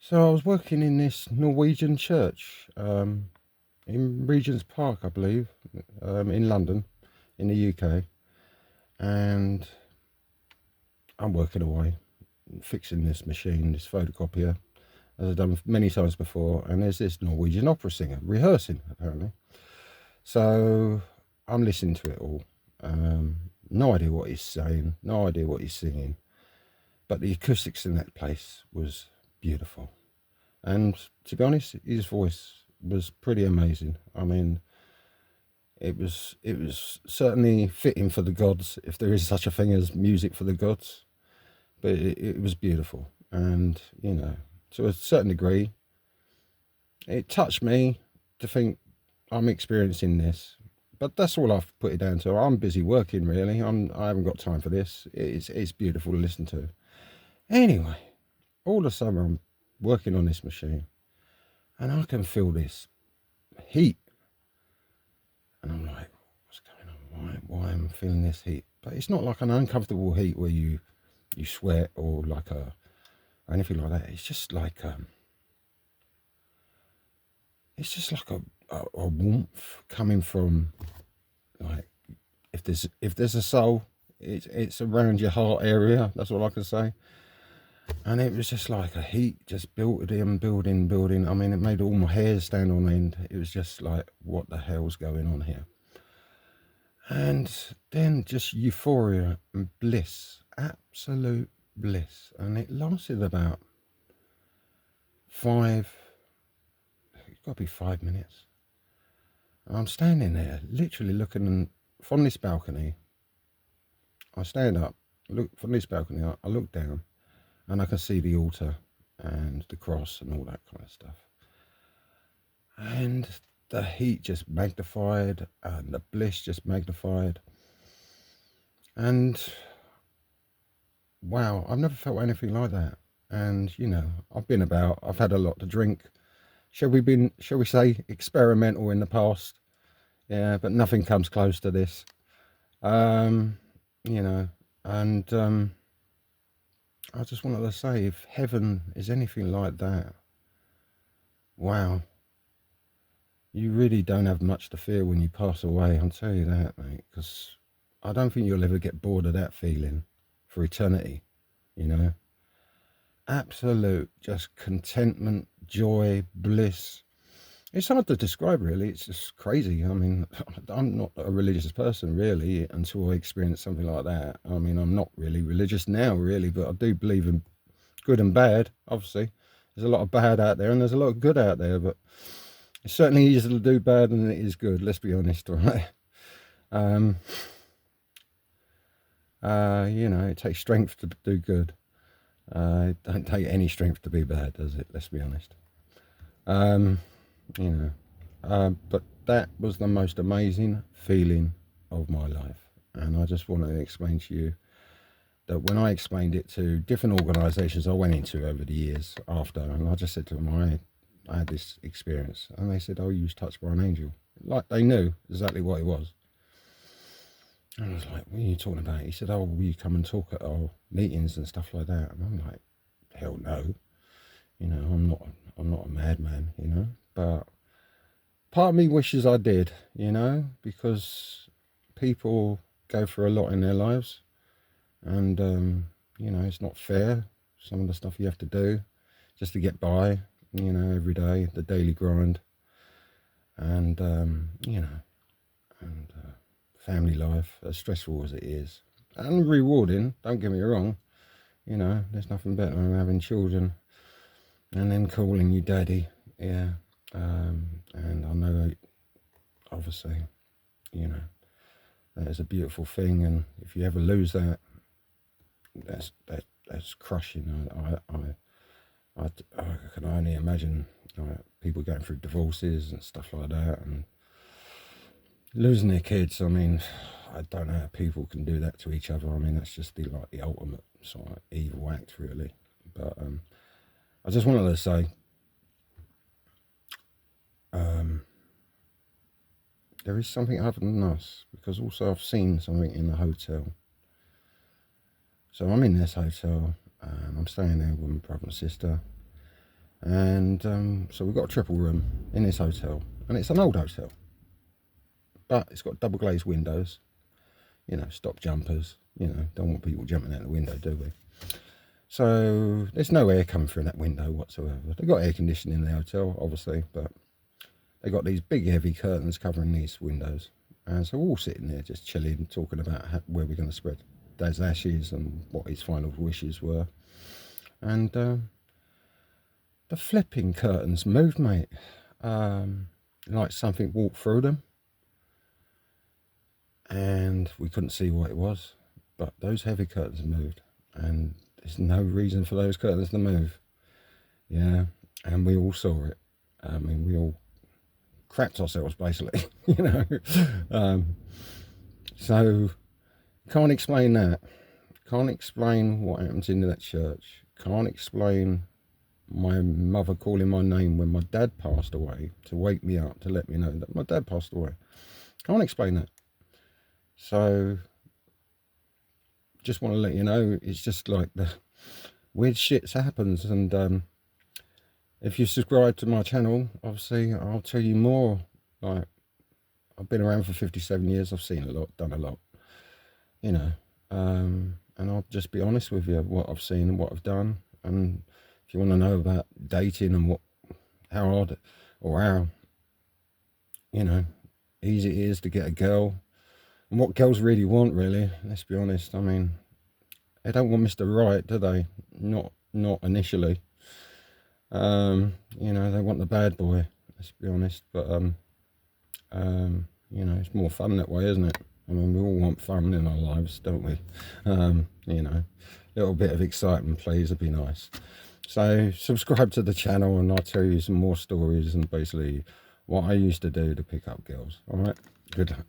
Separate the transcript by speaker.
Speaker 1: So I was working in this Norwegian church in Regent's Park, I believe, in London, in the UK, and I'm working away, fixing this machine, this photocopier, as I've done many times before. And there's this Norwegian opera singer rehearsing, apparently. So I'm listening to it all. No idea what he's saying, no idea what he's singing, but the acoustics in that place was beautiful. And to be honest, his voice was pretty amazing. I mean, it was certainly fitting for the gods, if there is such a thing as music for the gods. But it was beautiful, and to a certain degree, it touched me to think I'm experiencing this. But that's all I've put it down to. I'm busy working, really. I haven't got time for this. It's beautiful to listen to. Anyway, all of a sudden I'm working on this machine, and I can feel this heat. And I'm like, what's going on? Why am I feeling this heat? But it's not like an uncomfortable heat where you sweat or or anything like that. It's just like a warmth coming from, like, if there's a soul, it's around your heart area. That's all I can say. And it was just like a heat just building. I mean, it made all my hairs stand on end. It was just like, what the hell's going on here? And then just euphoria and bliss, absolute bliss. And it lasted about it's got to be 5 minutes. And I'm standing there, literally looking from this balcony. I stand up, look from this balcony, I look down, and I can see the altar and the cross and all that kind of stuff. And the heat just magnified, and the bliss just magnified. And wow, I've never felt anything like that. And I've had a lot to drink. Shall we say, experimental in the past? Yeah, but nothing comes close to this. Um, you know, and I just wanted to say, if heaven is anything like that, wow, you really don't have much to fear when you pass away. I'll tell you that, mate, because I don't think you'll ever get bored of that feeling for eternity. You know, absolute just contentment, joy, bliss. It's hard to describe, really. It's just crazy. I mean, I'm not a religious person, really, until I experience something like that. I mean, I'm not really religious now, really, but I do believe in good and bad, obviously. There's a lot of bad out there, and there's a lot of good out there, but it's certainly easier to do bad than it is good, let's be honest, right? Um, it takes strength to do good. It don't take any strength to be bad, does it? Let's be honest. Um, you know, but that was the most amazing feeling of my life. And I just wanted to explain to you that when I explained it to different organisations I went into over the years after, and I just said to them, I had this experience, and they said, oh, you was touched by an angel. Like they knew exactly what it was. And I was like, what are you talking about? He said, oh, will you come and talk at our meetings and stuff like that? And I'm like, hell no. I'm not a madman, but part of me wishes I did, because people go through a lot in their lives, and it's not fair, some of the stuff you have to do just to get by, every day, the daily grind, and family life, as stressful as it is and rewarding, don't get me wrong. There's nothing better than having children and then calling you daddy. Yeah. And I know, obviously, that is a beautiful thing, and if you ever lose that, that's crushing. I can only imagine, people going through divorces and stuff like that, and losing their kids. I mean, I don't know how people can do that to each other. I mean, that's just the ultimate sort of evil act, really. But I just wanted to say, there is something other than us, because also I've seen something in the hotel. So I'm in this hotel, and I'm staying there with my brother and sister, And so we've got a triple room in this hotel, and it's an old hotel, but it's got double glazed windows, you know, stop jumpers, you know, don't want people jumping out the window, do we? So there's no air coming through that window whatsoever. They've got air conditioning in the hotel, obviously, but they've got these big heavy curtains covering these windows. And so we're all sitting there just chilling, talking about where we're going to spread Dad's ashes and what his final wishes were. And the flipping curtains moved, mate. Like something walked through them. And we couldn't see what it was. But those heavy curtains moved. And there's no reason for those curtains to move. Yeah. And we all saw it. I mean, we all crapped ourselves, basically. You know. So, can't explain that. Can't explain what happens in that church. Can't explain my mother calling my name when my dad passed away to wake me up, to let me know that my dad passed away. Can't explain that. So just want to let you know, it's just like the weird shit happens. And if you subscribe to my channel, obviously I'll tell you more. Like, I've been around for 57 years. I've seen a lot, done a lot, you know. And I'll just be honest with you, what I've seen and what I've done. And if you want to know about dating and how hard or how, you know, easy it is to get a girl and what girls really want, really, let's be honest. I mean, they don't want Mr. Right, do they? Not initially. You know, they want the bad boy, let's be honest. But you know, it's more fun that way, isn't it? I mean, we all want fun in our lives, don't we? You know, a little bit of excitement, please, would be nice. So subscribe to the channel and I'll tell you some more stories and basically what I used to do to pick up girls. All right, good luck.